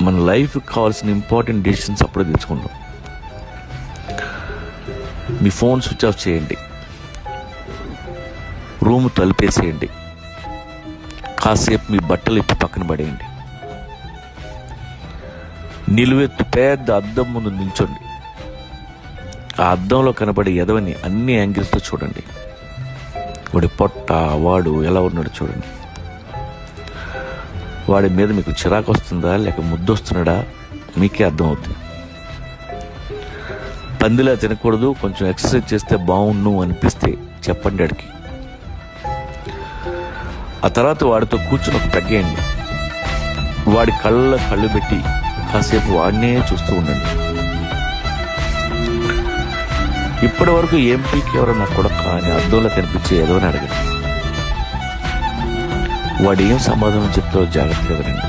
మన లైఫ్కి కావాల్సిన ఇంపార్టెంట్ డెసిషన్స్ అప్పుడే తెచ్చుకుంటాం. మీ ఫోన్ స్విచ్ ఆఫ్ చేయండి, రూమ్ తలుపేసేయండి, కాసేపు మీ బట్టలు ఇప్పి పక్కన పడేయండి, నిలువెత్తు పెద్ద అద్దం ముందు నిల్చోండి. ఆ అద్దంలో కనబడే ఎదవని అన్ని యాంగిల్స్తో చూడండి. వాడి పొట్ట, వాడు ఎలా ఉన్నాడో చూడండి. వాడి మీద మీకు చిరాకు వస్తుందా లేక ముద్దొస్తున్నాడా మీకే అర్థం అవుతుంది. పందిలా తినకూడదు, కొంచెం ఎక్సర్సైజ్ చేస్తే బాగుండు అనిపిస్తే చెప్పండి వాడికి. ఆ తర్వాత వాడితో కూర్చుని ఒక పెగ్గేయండి. వాడి కళ్ళు పెట్టి కాసేపు వాడినే చూస్తూ ఉండండి. ఇప్పటి వరకు ఎంపీకి ఎవరో నా కొడుకు అని అద్దంలో కనిపించే ఏదోని అడగండి. వాడు ఏం సమాధానం చెప్తారో జాగ్రత్తగా వినండి.